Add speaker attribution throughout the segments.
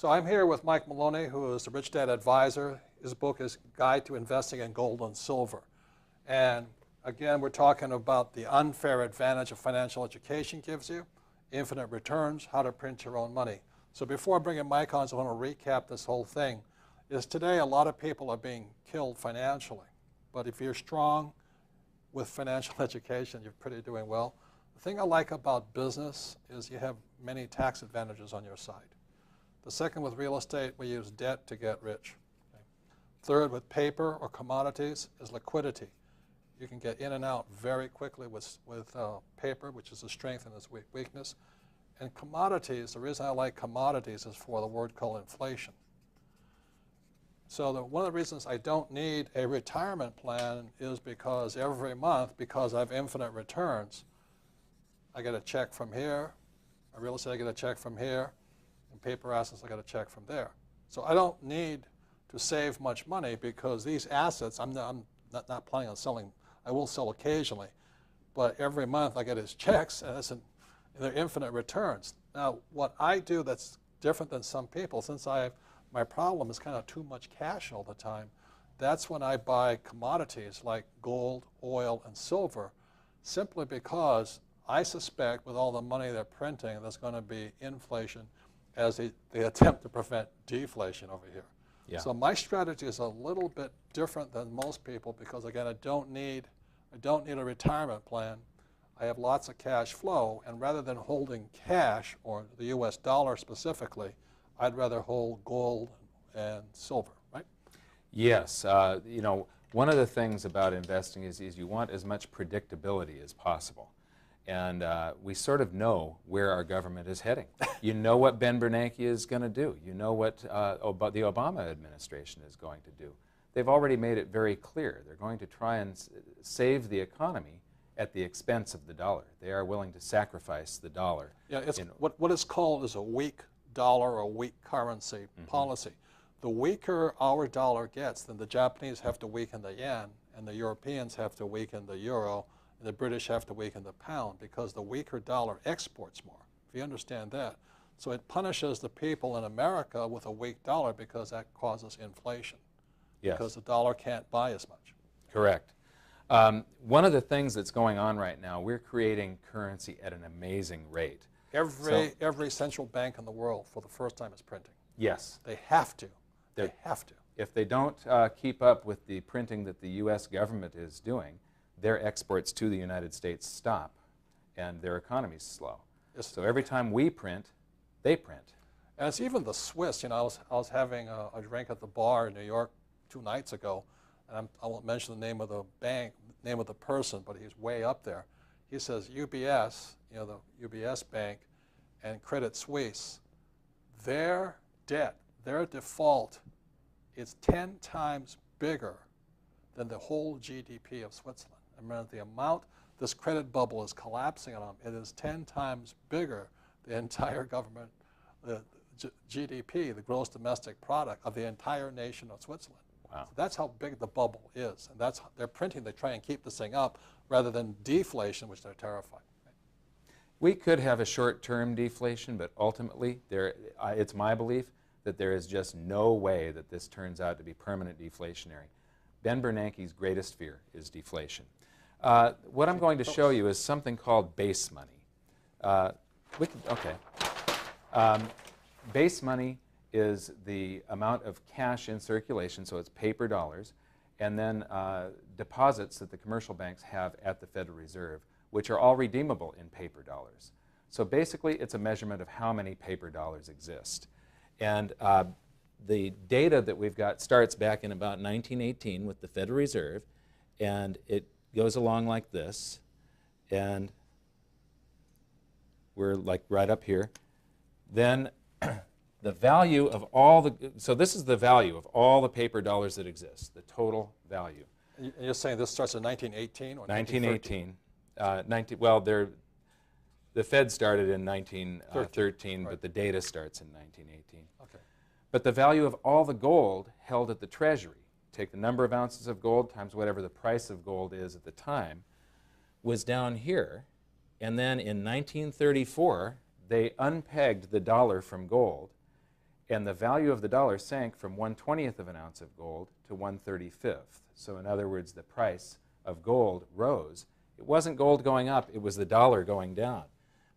Speaker 1: So I'm here with Mike Maloney, who is the Rich Dad Advisor. His book is Guide to Investing in Gold and Silver. And again, we're talking about the unfair advantage of financial education gives you, infinite returns, how to print your own money. So before I bring in Mike on, I want to recap this whole thing. Is today a lot of people are being killed financially. But if you're strong with financial education, you're pretty doing well. The thing I like about business is you have many tax advantages on your side. The second, with real estate, we use debt to get rich. Okay. Third, with paper or commodities, is liquidity. You can get in and out very quickly with paper, which is a strength and its weakness. And commodities, the reason I like commodities is for the word called inflation. So one of the reasons I don't need a retirement plan is because every month, because I have infinite returns, I get a check from here, a real estate I get a check from here, and paper assets I get a check from there. So I don't need to save much money because these assets, I'm not planning on selling. I will sell occasionally, but every month I get his checks, and they're infinite returns. Now, what I do that's different than some people, since my problem is kind of too much cash all the time, that's when I buy commodities like gold, oil, and silver, simply because I suspect with all the money they're printing, there's going to be inflation as they attempt to prevent deflation over here. Yeah. So my strategy is a little bit different than most people because, again, I don't need a retirement plan. I have lots of cash flow, and rather than holding cash, or the US dollar specifically, I'd rather hold gold and silver, right?
Speaker 2: Yes. You know, one of the things about investing is you want as much predictability as possible. And we sort of know where our government is heading. You know what Ben Bernanke is going to do. You know what the Obama administration is going to do. They've already made it very clear. They're going to try and save the economy at the expense of the dollar. They are willing to sacrifice the dollar.
Speaker 1: Yeah, it's what is called is a weak dollar or weak currency policy. The weaker our dollar gets, then the Japanese have to weaken the yen, and the Europeans have to weaken the euro, and the British have to weaken the pound, because the weaker dollar exports more, if you understand that. So it punishes the people in America with a weak dollar because that causes inflation. Yes. Because the dollar can't buy as much.
Speaker 2: Correct. One of the things that's going on right now, we're creating currency at an amazing rate.
Speaker 1: Every central bank in the world, for the first time, is printing.
Speaker 2: Yes.
Speaker 1: They have to. They have to.
Speaker 2: If they don't keep up with the printing that the U.S. government is doing, their exports to the United States stop, and their economies slow. Yes. So every time we print, they print.
Speaker 1: And it's even the Swiss. You know, I was having a drink at the bar in New York 2 nights ago, and I won't mention the name of the bank, name of the person, but he's way up there. He says UBS, you know, the UBS bank, and Credit Suisse, their debt, their default is 10 times bigger than the whole GDP of Switzerland. I mean, the amount this credit bubble is collapsing on them, it is 10 times bigger the entire government, the GDP, the gross domestic product of the entire nation of Switzerland. Wow. So that's how big the bubble is. And that's they're printing, they try and keep this thing up rather than deflation, which they're terrified.
Speaker 2: We could have a short-term deflation, but ultimately, it's my belief that there is just no way that this turns out to be permanent deflationary. Ben Bernanke's greatest fear is deflation. What I'm going to show you is something called base money. Base money is the amount of cash in circulation, so it's paper dollars, and then deposits that the commercial banks have at the Federal Reserve, which are all redeemable in paper dollars. So basically, it's a measurement of how many paper dollars exist. And the data that we've got starts back in about 1918 with the Federal Reserve, and it goes along like this, and we're like right up here. Then the value of all the, so this is the value of all the paper dollars that exist, the total value.
Speaker 1: And you're saying this starts in 1918 or
Speaker 2: 1918? Well, the Fed started in 1913, right. But the data starts in 1918.
Speaker 1: Okay.
Speaker 2: But the value of all the gold held at the Treasury, take the number of ounces of gold times whatever the price of gold is at the time, was down here. And then in 1934, they unpegged the dollar from gold, And the value of the dollar sank from 1/20th of an ounce of gold to 1/35th. So in other words, the price of gold rose. It wasn't gold going up, it was the dollar going down.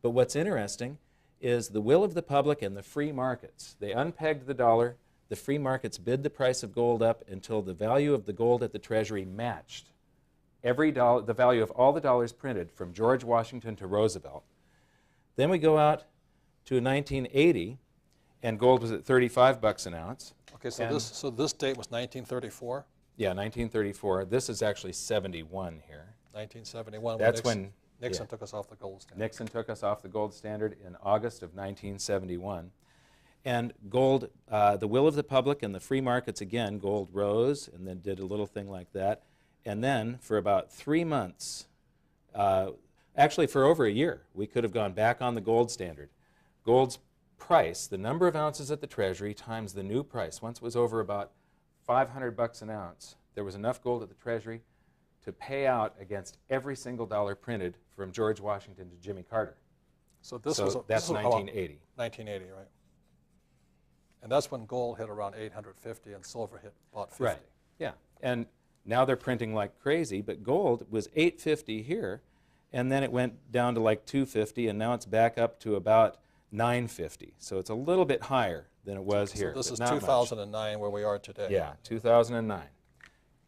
Speaker 2: But what's interesting is the will of the public and the free markets. They unpegged the dollar, the free markets bid the price of gold up until the value of the gold at the Treasury matched every dollar, the value of all the dollars printed from George Washington to Roosevelt. Then we go out to 1980, and gold was at 35 bucks an ounce.
Speaker 1: Okay, so this date was 1934?
Speaker 2: Yeah, 1934. This is actually 71 here.
Speaker 1: 1971.
Speaker 2: That's
Speaker 1: when Nixon
Speaker 2: yeah.
Speaker 1: took us off the gold standard.
Speaker 2: Nixon took us off the gold standard in August of 1971. And gold, the will of the public and the free markets, again, gold rose and then did a little thing like that. And then for about 3 months, actually for over a year, we could have gone back on the gold standard. Gold's price, the number of ounces at the Treasury times the new price, once it was over about 500 bucks an ounce, there was enough gold at the Treasury to pay out against every single dollar printed from George Washington to Jimmy Carter.
Speaker 1: So
Speaker 2: that's
Speaker 1: this
Speaker 2: 1980.
Speaker 1: 1980, right? And that's when gold hit around 850 and silver hit about 50.
Speaker 2: Right, yeah. And now they're printing like crazy, but gold was 850 here, and then it went down to like 250, and now it's back up to about 950. So it's a little bit higher than it was here.
Speaker 1: So this is
Speaker 2: not
Speaker 1: 2009 where we are today.
Speaker 2: Yeah, 2009.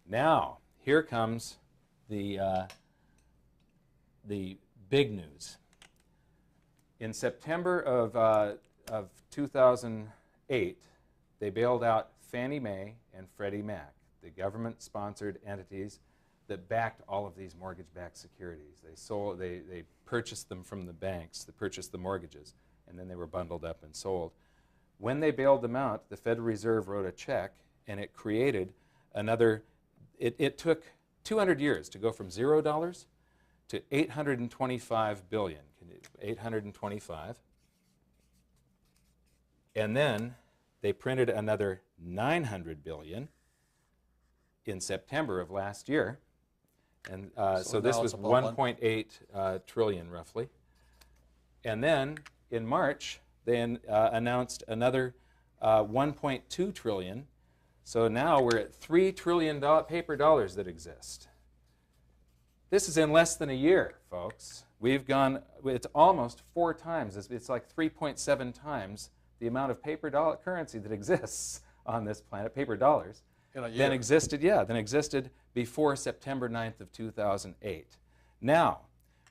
Speaker 2: Now, here comes the big news. In September of 2008, they bailed out Fannie Mae and Freddie Mac, the government-sponsored entities that backed all of these mortgage-backed securities. They purchased them from the banks, they purchased the mortgages, and then they were bundled up and sold. When they bailed them out, the Federal Reserve wrote a check, and it created another, it took 200 years to go from $0 to 825 billion, 825. And then they printed another 900 billion in September of last year. And so this was 1.8 trillion roughly. And then in March, they announced another 1.2 trillion. So now we're at 3 trillion paper dollars that exist. This is in less than a year, folks. We've gone, it's almost 4 times, it's like 3.7 times the amount of paper currency that exists on this planet, paper dollars, than existed before September 9th of 2008. Now,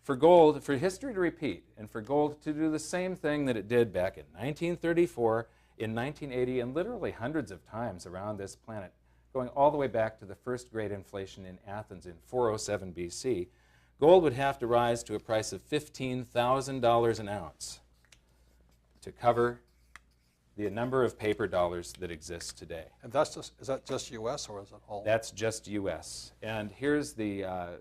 Speaker 2: for gold, for history to repeat, and for gold to do the same thing that it did back in 1934, in 1980, and literally hundreds of times around this planet, going all the way back to the first great inflation in Athens in 407 BC, gold would have to rise to a price of $15,000 an ounce to cover the number of paper dollars that exist today.
Speaker 1: And that's just, is that just U.S. or is it all?
Speaker 2: That's just U.S. And here's the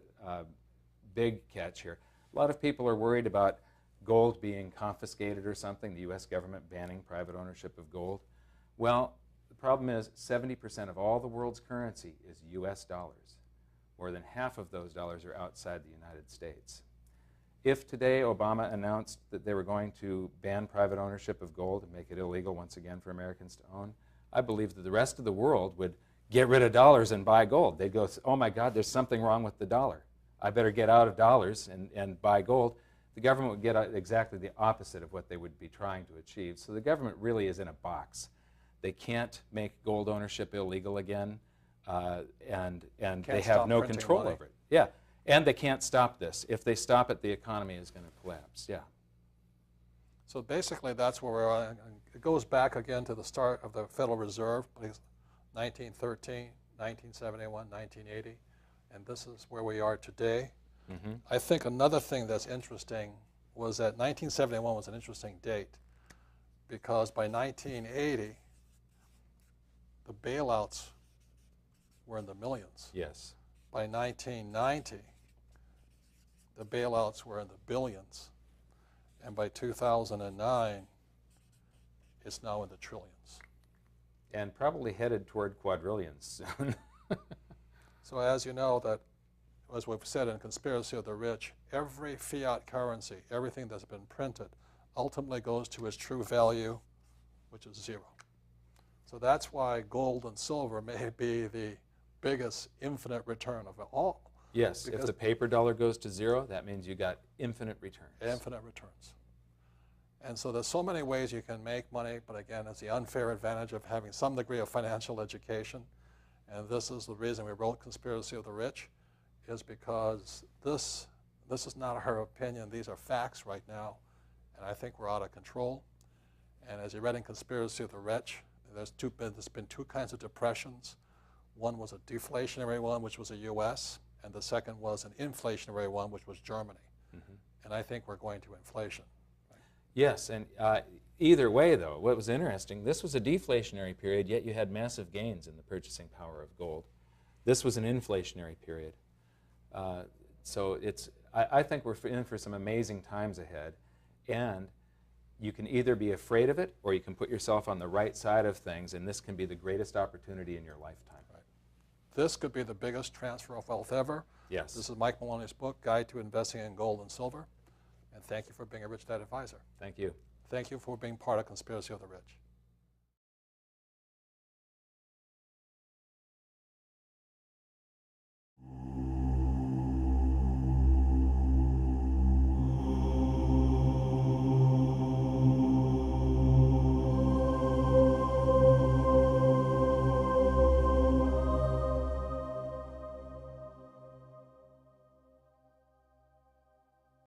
Speaker 2: big catch here. A lot of people are worried about gold being confiscated or something, the U.S. government banning private ownership of gold. Well, the problem is 70% of all the world's currency is U.S. dollars. More than half of those dollars are outside the United States. If today Obama announced that they were going to ban private ownership of gold and make it illegal once again for Americans to own, I believe that the rest of the world would get rid of dollars and buy gold. They'd go, oh my God, there's something wrong with the dollar. I better get out of dollars and buy gold. The government would get exactly the opposite of what they would be trying to achieve. So the government really is in a box. They can't make gold ownership illegal again, and they have no control over it. Yeah, and they can't stop this. If they stop it, the economy is going to collapse. Yeah.
Speaker 1: So basically, that's where we're at. It goes back again to the start of the Federal Reserve, 1913, 1971, 1980, and this is where we are today. Mm-hmm. I think another thing that's interesting was that 1971 was an interesting date because by 1980, the bailouts were in the millions.
Speaker 2: Yes.
Speaker 1: By 1990, the bailouts were in the billions. And by 2009, it's now in the trillions.
Speaker 2: And probably headed toward quadrillions soon.
Speaker 1: So as you know, that, as we've said in Conspiracy of the Rich, every fiat currency, everything that's been printed, ultimately goes to its true value, which is 0. So that's why gold and silver may be the biggest infinite return of it all.
Speaker 2: Yes, if the paper dollar goes to zero, that means you got infinite returns.
Speaker 1: Infinite returns. And so there's so many ways you can make money, but again, it's the unfair advantage of having some degree of financial education. And this is the reason we wrote Conspiracy of the Rich, is because this is not our opinion. These are facts right now, and I think we're out of control. And as you read in Conspiracy of the Rich, there's been two kinds of depressions. One was a deflationary one, which was the US, and the second was an inflationary one, which was Germany. And I think we're going to inflation.
Speaker 2: Yes, and either way, though, what was interesting, this was a deflationary period, yet you had massive gains in the purchasing power of gold. This was an inflationary period. So I think we're in for some amazing times ahead, and you can either be afraid of it or you can put yourself on the right side of things, and this can be the greatest opportunity in your lifetime.
Speaker 1: Right. This could be the biggest transfer of wealth ever.
Speaker 2: Yes.
Speaker 1: This is Mike Maloney's book, Guide to Investing in Gold and Silver. And thank you for being a Rich Dad Advisor.
Speaker 2: Thank you.
Speaker 1: Thank you for being part of Conspiracy of the Rich.